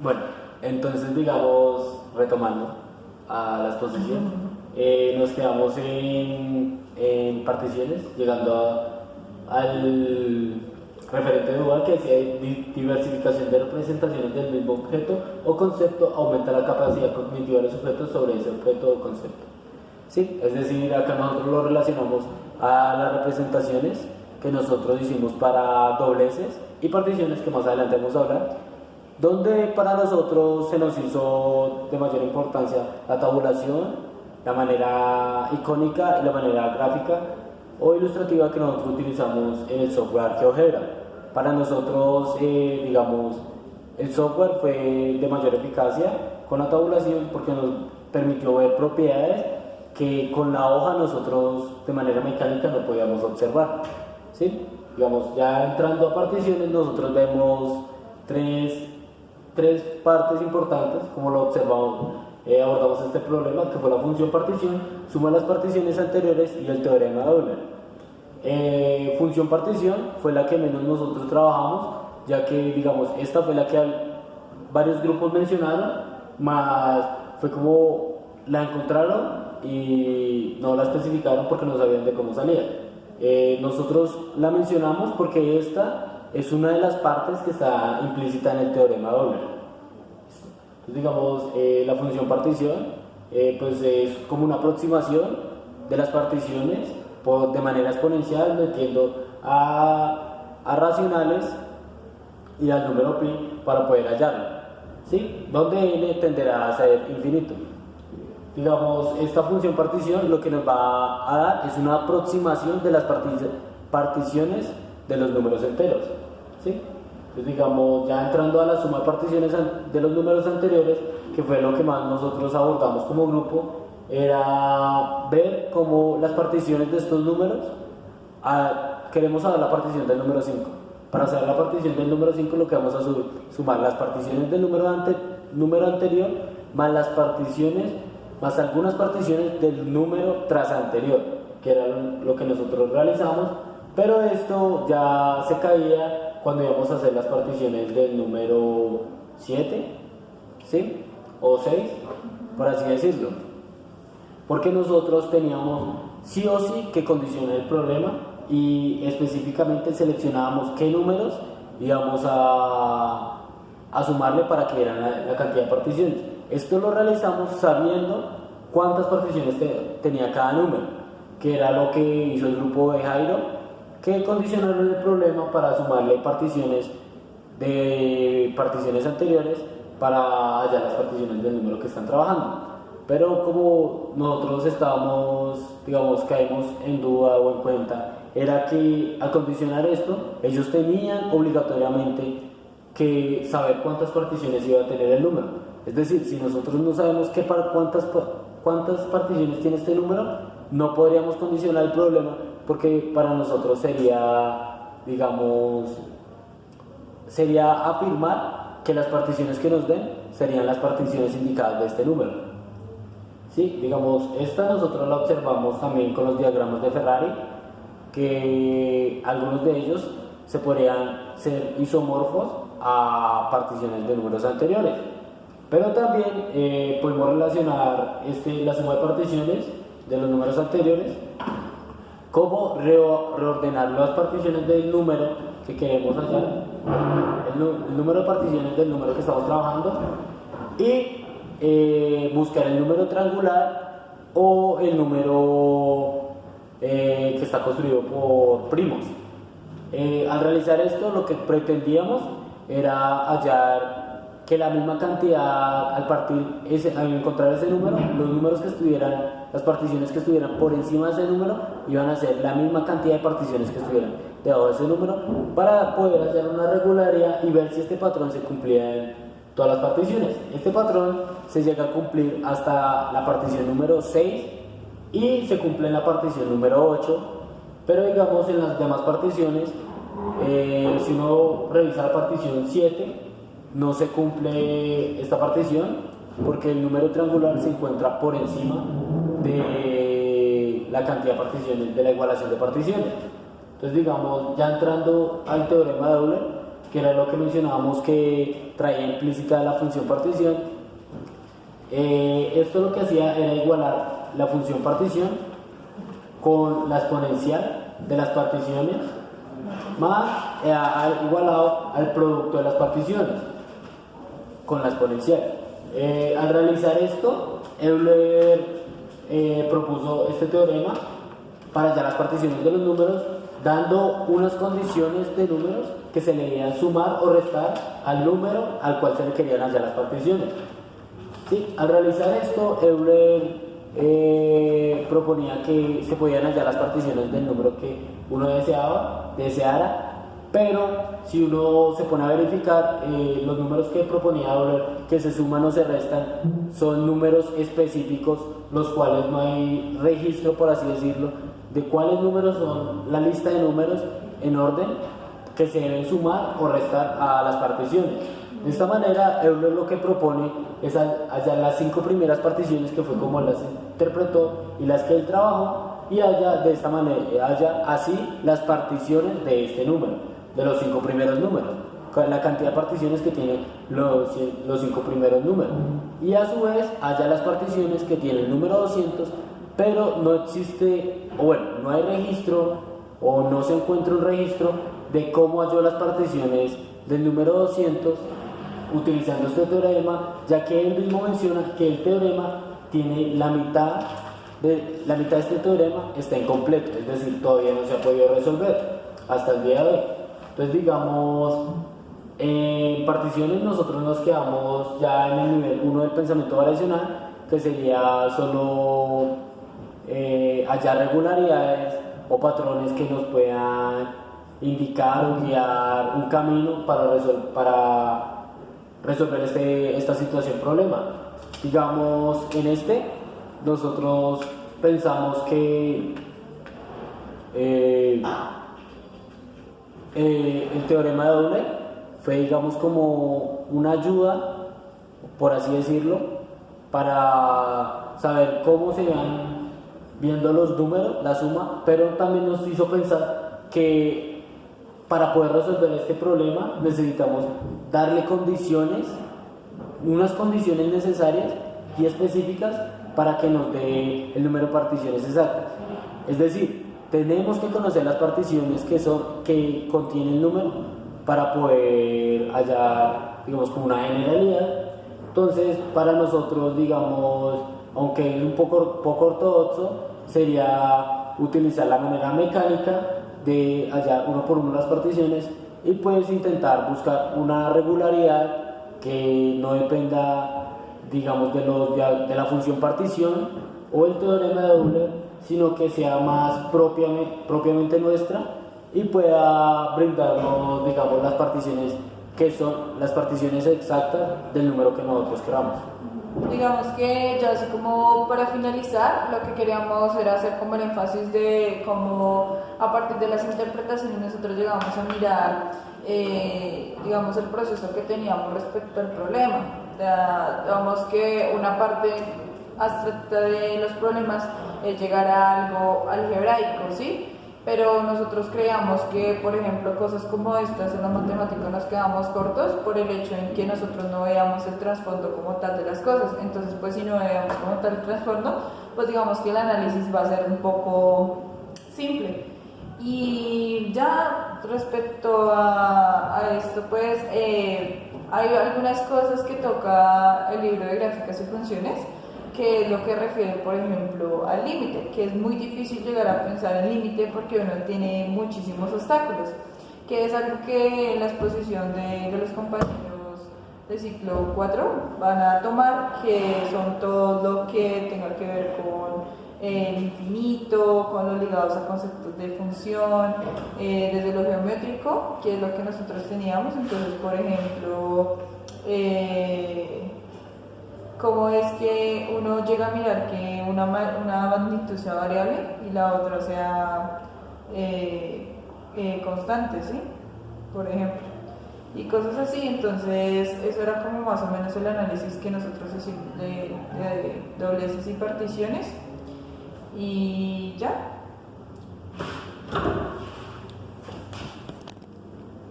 Bueno, entonces digamos, retomando a la exposición, nos quedamos en particiones, llegando al referente dual que decía diversificación de representaciones del mismo objeto o concepto aumenta la capacidad cognitiva de los sujetos sobre ese objeto o concepto. Sí, es decir, acá nosotros lo relacionamos a las representaciones que nosotros hicimos para dobleces y particiones que más adelante vamos a hablar, donde para nosotros se nos hizo de mayor importancia la tabulación, la manera icónica y la manera gráfica o ilustrativa que nosotros utilizamos en el software GeoGebra. Para nosotros, digamos, el software fue de mayor eficacia con la tabulación porque nos permitió ver propiedades que con la hoja nosotros de manera mecánica no podíamos observar. ¿Sí? Digamos, ya entrando a particiones nosotros vemos tres partes importantes, como lo observamos, abordamos este problema, que fue la función partición, suma las particiones anteriores y el teorema de Euler. Función partición fue la que menos nosotros trabajamos, ya que, digamos, esta fue la que varios grupos mencionaron, más fue como la encontraron y no la especificaron porque no sabían de cómo salía. Nosotros la mencionamos porque esta es una de las partes que está implícita en el teorema de Euler. Entonces, digamos, la función partición pues es como una aproximación de las particiones de manera exponencial, metiendo a racionales y al número pi para poder hallarlo, ¿sí? Donde n tenderá a ser infinito. Digamos, esta función partición lo que nos va a dar es una aproximación de las particiones de los números enteros, ¿sí? Entonces, digamos, ya entrando a la suma de particiones de los números anteriores, que fue lo que más nosotros abordamos como grupo, era ver cómo las particiones de estos números, queremos saber la partición del número 5. Para saber la partición del número 5 lo que vamos a sumar las particiones del número anterior más las particiones, más algunas particiones del número tras anterior, que era lo que nosotros realizamos, pero esto ya se caía cuando íbamos a hacer las particiones del número 7, ¿sí? O 6, por así decirlo. Porque nosotros teníamos sí o sí que condicionar el problema y específicamente seleccionábamos qué números íbamos a sumarle para que dieran la cantidad de particiones. Esto lo realizamos sabiendo cuántas particiones tenía cada número, que era lo que hizo el grupo de Jairo, que condicionaron el problema para sumarle particiones de particiones anteriores para hallar las particiones del número que están trabajando. Pero como nosotros estábamos, digamos, caemos en duda o en cuenta, era que al condicionar esto, ellos tenían obligatoriamente que saber cuántas particiones iba a tener el número. Es decir, si nosotros no sabemos cuántas particiones tiene este número, no podríamos condicionar el problema porque para nosotros sería, digamos, sería afirmar que las particiones que nos den serían las particiones indicadas de este número. Sí, digamos, esta nosotros la observamos también con los diagramas de Ferrari, que algunos de ellos se podrían ser isomorfos a particiones de números anteriores. Pero también podemos relacionar la suma de particiones de los números anteriores como reordenar las particiones del número que queremos hallar, el número de particiones del número que estamos trabajando, y buscar el número triangular o el número que está construido por primos. Al realizar esto, lo que pretendíamos era hallar que la misma cantidad, al encontrar ese número, los números que estuvieran, las particiones que estuvieran por encima de ese número, iban a ser la misma cantidad de particiones que estuvieran debajo de ese número, para poder hacer una regularidad y ver si este patrón se cumplía en todas las particiones. Este patrón se llega a cumplir hasta la partición número 6 y se cumple en la partición número 8, pero digamos en las demás particiones, si uno revisa la partición 7, no se cumple esta partición porque el número triangular se encuentra por encima de la cantidad de particiones, de la igualación de particiones. Entonces, digamos, ya entrando al teorema de Euler, que era lo que mencionábamos que traía implícita la función partición. Esto lo que hacía era igualar la función partición con la exponencial de las particiones más igualado al producto de las particiones con la exponencial. Al realizar esto, Euler propuso este teorema para hallar las particiones de los números, dando unas condiciones de números que se le debían sumar o restar al número al cual se le querían hallar las particiones. ¿Sí? Al realizar esto, Euler proponía que se podían hallar las particiones del número que uno deseara, pero si uno se pone a verificar, los números que proponía Euler, que se suman o se restan, son números específicos, los cuales no hay registro, por así decirlo, de cuáles números son la lista de números en orden que se deben sumar o restar a las particiones. De esta manera, Euler lo que propone es hallar las 5 primeras particiones, que fue como las interpretó y las que él trabajó, y halla de esta manera, halla así las particiones de este número, de los 5 primeros números, la cantidad de particiones que tienen los 5 primeros números, y a su vez halla las particiones que tiene el número 200, pero no existe, o bueno, no hay registro o no se encuentra un registro de cómo halló las particiones del número 200 utilizando este teorema, ya que él mismo menciona que el teorema tiene la mitad de este teorema está incompleto, es decir, todavía no se ha podido resolver hasta el día de hoy. Entonces, digamos, en particiones nosotros nos quedamos ya en el nivel 1 del pensamiento variacional, que sería solo hallar regularidades o patrones que nos puedan indicar o guiar un camino para resolver esta situación problema. Digamos, en nosotros pensamos que el teorema de Euler fue, digamos, como una ayuda, por así decirlo, para saber cómo se van viendo los números, la suma, pero también nos hizo pensar que para poder resolver este problema necesitamos darle unas condiciones necesarias y específicas para que nos dé el número de particiones exactas. Es decir, tenemos que conocer las particiones que contiene el número para poder hallar, digamos, como una generalidad. Entonces, para nosotros, digamos, aunque es un poco ortodoxo, sería utilizar la manera mecánica de hallar uno por uno las particiones y pues intentar buscar una regularidad que no dependa, digamos, de la función partición o el teorema de Euler, sino que sea más propiamente nuestra y pueda brindarnos, digamos, las particiones que son las particiones exactas del número que nosotros queramos. Digamos que ya así como para finalizar, lo que queríamos era hacer como el énfasis de cómo a partir de las interpretaciones nosotros llegamos a mirar, digamos, el proceso que teníamos respecto al problema. Digamos que una parte abstracta de los problemas es llegar a algo algebraico, ¿sí? Pero nosotros creíamos que, por ejemplo, cosas como estas en la matemática nos quedamos cortos por el hecho en que nosotros no veíamos el trasfondo como tal de las cosas. Entonces, pues si no veíamos como tal el trasfondo, pues digamos que el análisis va a ser un poco simple. Y ya respecto a esto, pues hay algunas cosas que toca el libro de gráficas y funciones, que es lo que refiere, por ejemplo, al límite, que es muy difícil llegar a pensar en límite porque uno tiene muchísimos obstáculos, que es algo que en la exposición de los compañeros de ciclo 4 van a tomar, que son todo lo que tenga que ver con el infinito, con los ligados a conceptos de función, desde lo geométrico, que es lo que nosotros teníamos. Entonces, por ejemplo, cómo es que uno llega a mirar que una magnitud sea variable y la otra sea constante, ¿sí? Por ejemplo, y cosas así. Entonces eso era como más o menos el análisis que nosotros hicimos de dobleces y particiones, y ya.